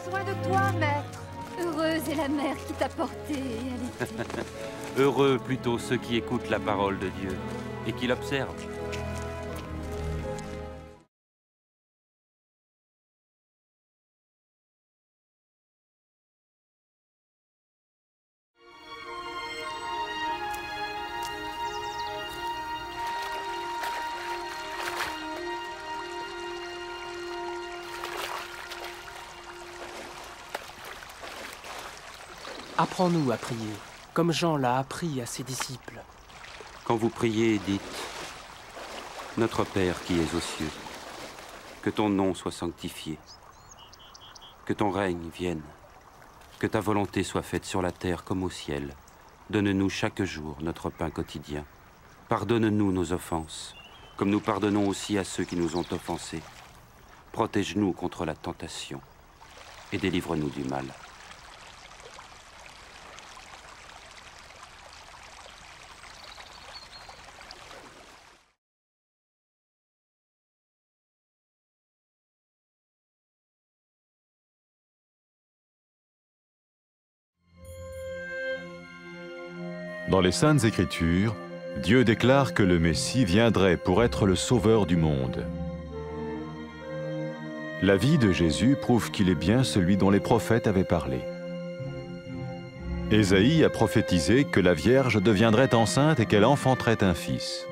besoin de toi, maître. Heureuse est la mère qui t'a porté et allaitée. Heureux plutôt ceux qui écoutent la parole de Dieu et qui l'observent. Apprends-nous à prier, comme Jean l'a appris à ses disciples. Quand vous priez, dites « Notre Père qui es aux cieux, que ton nom soit sanctifié, que ton règne vienne, que ta volonté soit faite sur la terre comme au ciel. Donne-nous chaque jour notre pain quotidien. Pardonne-nous nos offenses, comme nous pardonnons aussi à ceux qui nous ont offensés. Protège-nous contre la tentation et délivre-nous du mal. » Dans les Saintes Écritures, Dieu déclare que le Messie viendrait pour être le sauveur du monde. La vie de Jésus prouve qu'il est bien celui dont les prophètes avaient parlé. Ésaïe a prophétisé que la Vierge deviendrait enceinte et qu'elle enfanterait un fils.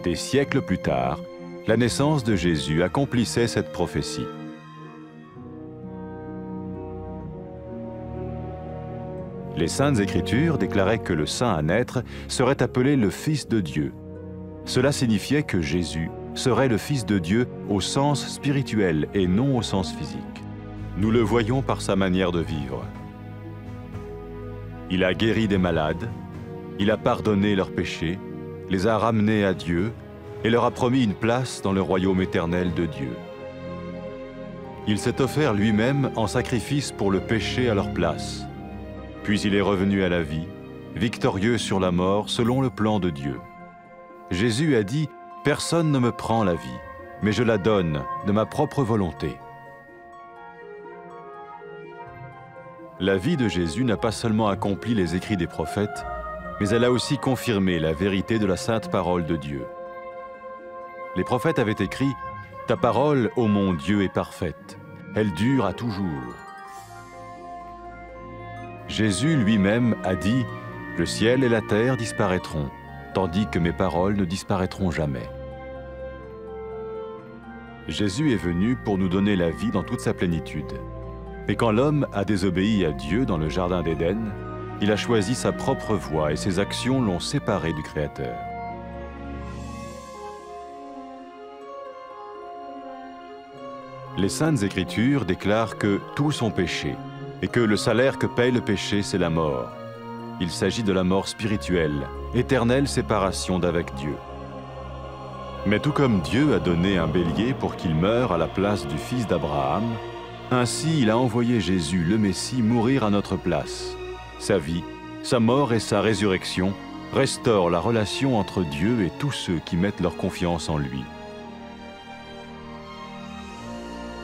Des siècles plus tard, la naissance de Jésus accomplissait cette prophétie. Les Saintes Écritures déclaraient que le saint à naître serait appelé le Fils de Dieu. Cela signifiait que Jésus serait le Fils de Dieu au sens spirituel et non au sens physique. Nous le voyons par sa manière de vivre. Il a guéri des malades, il a pardonné leurs péchés, les a ramenés à Dieu et leur a promis une place dans le royaume éternel de Dieu. Il s'est offert lui-même en sacrifice pour le péché à leur place. Puis il est revenu à la vie, victorieux sur la mort selon le plan de Dieu. Jésus a dit « Personne ne me prend la vie, mais je la donne de ma propre volonté. » La vie de Jésus n'a pas seulement accompli les écrits des prophètes, mais elle a aussi confirmé la vérité de la sainte parole de Dieu. Les prophètes avaient écrit « Ta parole, ô mon Dieu, est parfaite, elle dure à toujours. » Jésus lui-même a dit « Le ciel et la terre disparaîtront, tandis que mes paroles ne disparaîtront jamais. » Jésus est venu pour nous donner la vie dans toute sa plénitude. Mais quand l'homme a désobéi à Dieu dans le jardin d'Éden, il a choisi sa propre voie et ses actions l'ont séparé du Créateur. Les Saintes Écritures déclarent que tous ont péché et que le salaire que paye le péché, c'est la mort. Il s'agit de la mort spirituelle, éternelle séparation d'avec Dieu. Mais tout comme Dieu a donné un bélier pour qu'il meure à la place du fils d'Abraham, ainsi il a envoyé Jésus, le Messie, mourir à notre place. Sa vie, sa mort et sa résurrection restaurent la relation entre Dieu et tous ceux qui mettent leur confiance en lui.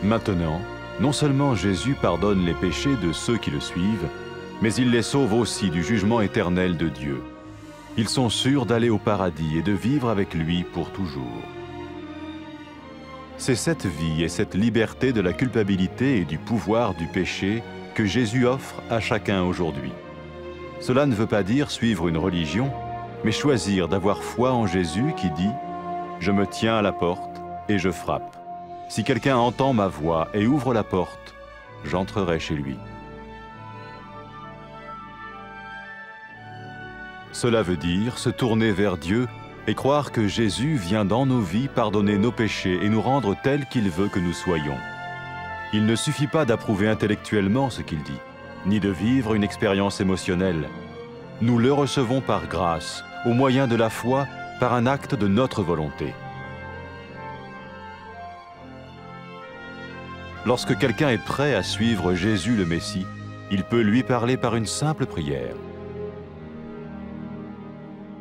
Maintenant, non seulement Jésus pardonne les péchés de ceux qui le suivent, mais il les sauve aussi du jugement éternel de Dieu. Ils sont sûrs d'aller au paradis et de vivre avec lui pour toujours. C'est cette vie et cette liberté de la culpabilité et du pouvoir du péché que Jésus offre à chacun aujourd'hui. Cela ne veut pas dire suivre une religion, mais choisir d'avoir foi en Jésus qui dit « Je me tiens à la porte et je frappe. Si quelqu'un entend ma voix et ouvre la porte, j'entrerai chez lui. » Cela veut dire se tourner vers Dieu et croire que Jésus vient dans nos vies pardonner nos péchés et nous rendre tels qu'il veut que nous soyons. Il ne suffit pas d'approuver intellectuellement ce qu'il dit, ni de vivre une expérience émotionnelle. Nous le recevons par grâce, au moyen de la foi, par un acte de notre volonté. Lorsque quelqu'un est prêt à suivre Jésus le Messie, il peut lui parler par une simple prière.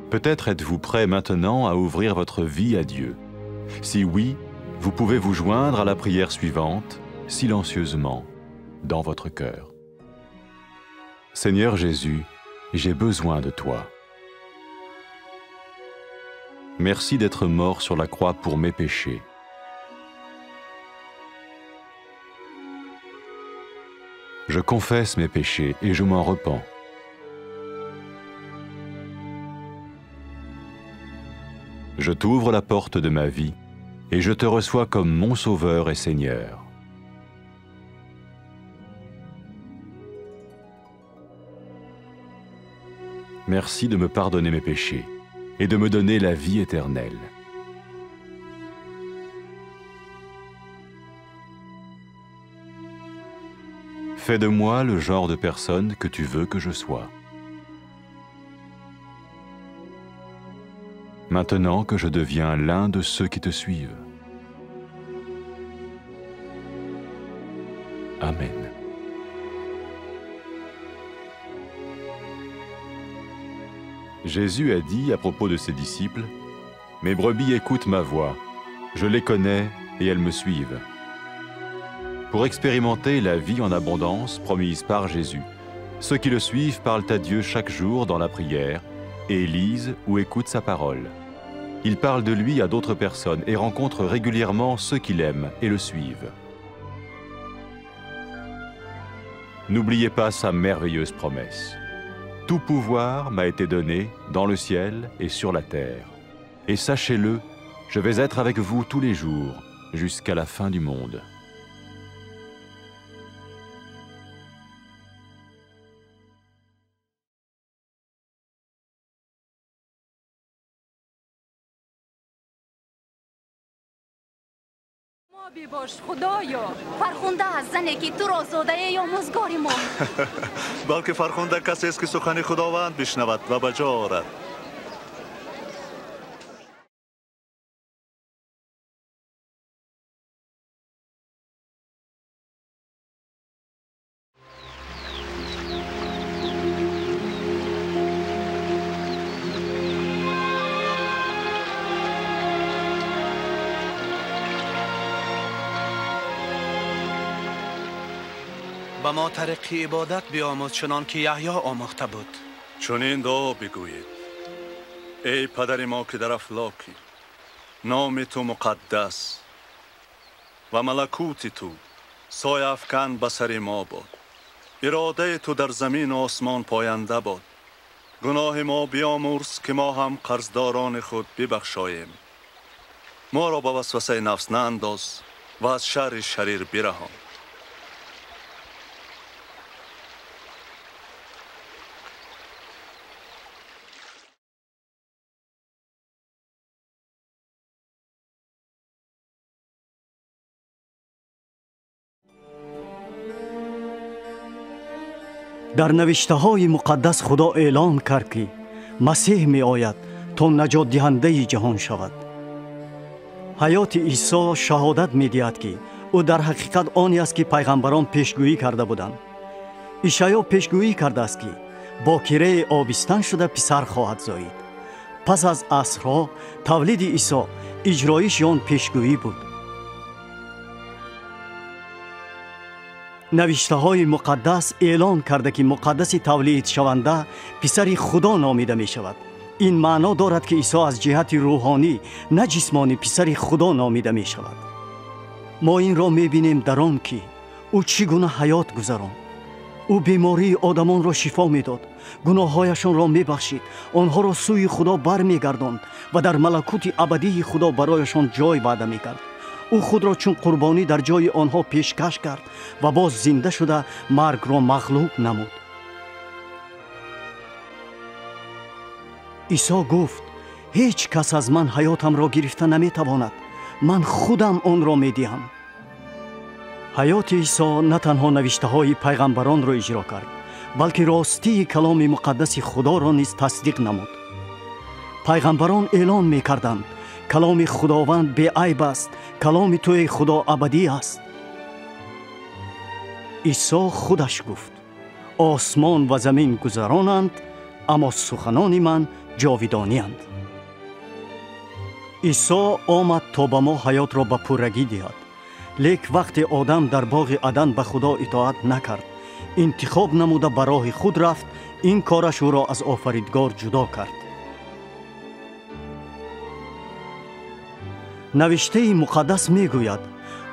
Peut-être êtes-vous prêt maintenant à ouvrir votre vie à Dieu. Si oui, vous pouvez vous joindre à la prière suivante, silencieusement. dans votre cœur. Seigneur Jésus, j'ai besoin de toi. Merci d'être mort sur la croix pour mes péchés. Je confesse mes péchés et je m'en repens. Je t'ouvre la porte de ma vie et je te reçois comme mon Sauveur et Seigneur. Merci de me pardonner mes péchés et de me donner la vie éternelle. Fais de moi le genre de personne que tu veux que je sois. Maintenant que je deviens l'un de ceux qui te suivent. Amen. Jésus a dit à propos de ses disciples, « Mes brebis écoutent ma voix, je les connais et elles me suivent. » Pour expérimenter la vie en abondance promise par Jésus, ceux qui le suivent parlent à Dieu chaque jour dans la prière et lisent ou écoutent sa parole. Ils parlent de lui à d'autres personnes et rencontrent régulièrement ceux qui l'aiment et le suivent. N'oubliez pas sa merveilleuse promesse. Tout pouvoir m'a été donné dans le ciel et sur la terre. Et sachez-le, je vais être avec vous tous les jours, jusqu'à la fin du monde. بی‌باش خدایا فرخنده از زنی که تو را زاده یا مزگاری ما بلکه فرخنده کسی است که سخن خداوند بشنود و به جا آورد. با ما طریق عبادت بیاموز چنان که یحیی آموخته بود. چنین دعا بگویید: ای پدر ما که در افلاکی، نام تو مقدس و ملکوت تو سایه افکن به سر ما باد. اراده تو در زمین و آسمان پاینده باد. گناه ما بیامرز که ما هم قرضداران خود ببخشاییم. ما را به وسوسه نفس نانداز و از شر شریر برهان. در نوشته های مقدس خدا اعلام کرد که مسیح می آید تا نجات دهنده جهان شود. حیات عیسی شهادت می دهد که او در حقیقت آنی است که پیغمبران پیشگویی کرده بودند. اشعیا پیشگویی کرده است که باکره آبستن شده پسر خواهد زایید. پس از عصرها تولید عیسی اجرایش آن پیشگویی بود. نوشته های مقدس اعلان کرده که مقدس تولید شونده پسر خدا نامیده می شود. این معنا دارد که عیسی از جهت روحانی نه جسمانی پسر خدا نامیده می شود. ما این را می بینیم در آن که او چگونه حیات گذراند. او بیماری آدمان را شفا می داد، گناههایشان را می بخشید، آنها را سوی خدا بر می گرداند و در ملکوت ابدی خدا برایشان جای وعده می کرد. او خود را چون قربانی در جای آنها پیشکش کرد و باز زنده شده مرگ را مغلوب نمود. عیسی گفت: هیچ کس از من حیاتم را گرفته نمی تواند، من خودم آن را می دهم. حیات عیسی نه تنها نوشته های پیغمبران را اجرا کرد، بلکه راستی کلام مقدس خدا را نیز تصدیق نمود. پیغمبران اعلان می کردند کلام خداوند بی عیب است، کلام توی خدا ابدی است. عیسی خودش گفت: آسمان و زمین گذرانند اما سخنان من جاودانی اند. عیسی آمد تا به ما حیات را به پرگی دهد. لیک وقتی آدم در باغ عدن به خدا اطاعت نکرد، انتخاب نموده به راه خود رفت، این کارش او را از آفریدگار جدا کرد. نوشته مقدس می گوید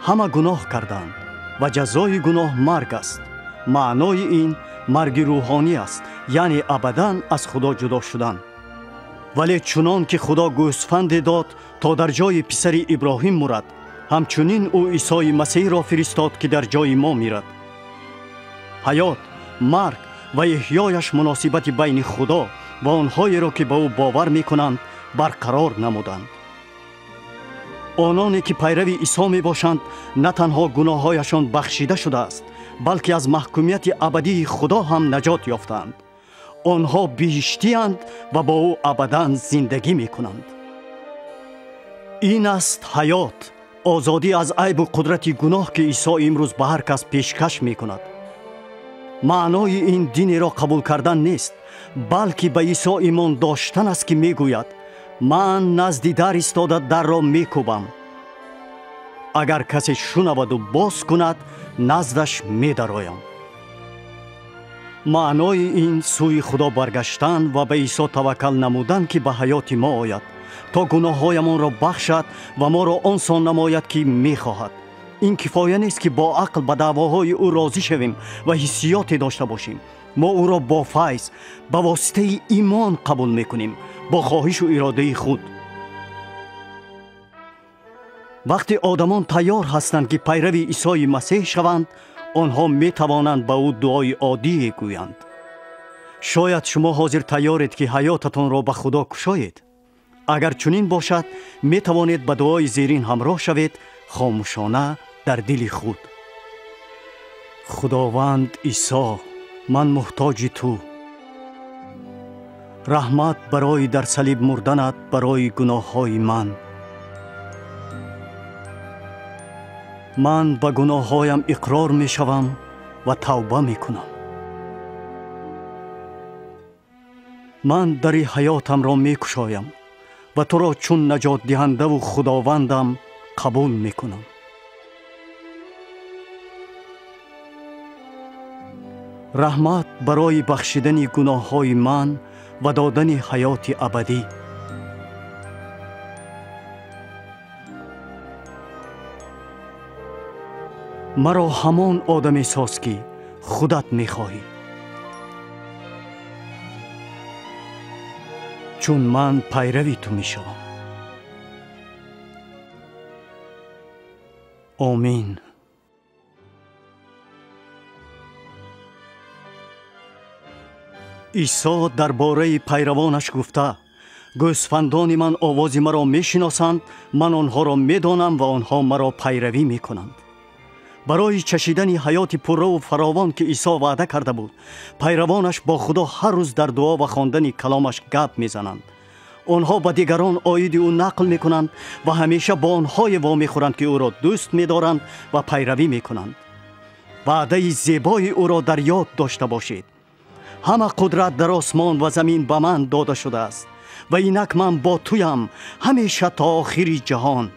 همه گناه کردند و جزای گناه مرگ است. معنای این مرگ روحانی است، یعنی ابداً از خدا جدا شدن. ولی چنان که خدا گوسفند داد تا در جای پسر ابراهیم مرد، همچنین او عیسی مسیح را فرستاد که در جای ما میرد. حیات، مرگ و احیایش مناسبت بین خدا و آنهایی را که به او باور میکنند برقرار نمودند. آنانی که پیرو عیسی می باشند نه تنها گناههایشان بخشیده شده است، بلکه از محکومیت ابدی خدا هم نجات یافتند. آنها بهشتی اند و با او ابدا زندگی می کنند. این است حیات، آزادی از عیب و قدرت گناه که عیسی امروز به هر کس پیشکش می کند. معنای این دین را قبول کردن نیست، بلکه به عیسی ایمان داشتن است که می گوید من نزد در ایستاده در را می کوبم. اگر کسی شنود و باز کند نزدش می درایم. معنای این سوی خدا برگشتن و به عیسی توکل نمودن که به حیات ما آید تا گناههایمان را بخشد و ما را آنسان نماید که می خواهد. این کفایه نیست که با عقل به دعواهای او راضی شویم و حسیاتی داشته باشیم. ما او را با فیض به واسطه ایمان قبول می کنیم، با خواهش و اراده خود. وقتی آدمان تیار هستند که پیرو عیسی مسیح شوند، آنها می توانند به او دعای عادی گویند. شاید شما حاضر تیارید که حیاتتان را به خدا کشایید. اگر چنین باشد می توانید به دعای زیرین همراه شوید، خاموشانه در دل خود. خداوند عیسی، من محتاج تو. رحمت برای در صلیب مردنت برای گناههای من. من به گناههایم اقرار می شوم و توبه می کنم. من در حیاتم را می کشایم و تو را چون نجات دهنده و خداوندم قبول می کنم. رحمت برای بخشیدن گناههای من و دادن حیات ابدی. مرا همان آدمی ساز که خودت می‌خواهی، چون من پیروی تو می‌شوم. آمین. عیسی درباره پیروانش گفته گوسفندان من آواز مرا میشناسند، من آنها را میدانم و آنها مرا پیروی میکنند. برای چشیدن حیات پررو و فراوان که عیسی وعده کرده بود، پیروانش با خدا هر روز در دعا و خواندن کلامش گپ میزنند. آنها به دیگران آیید او نقل میکنند و همیشه با آنهای وامی خورند که او را دوست میدارند و پیروی میکنند. وعده زیبای او را در یاد داشته باشید. همه قدرت در آسمان و زمین به من داده شده است و اینک من با تویم همیشه تا آخر جهان.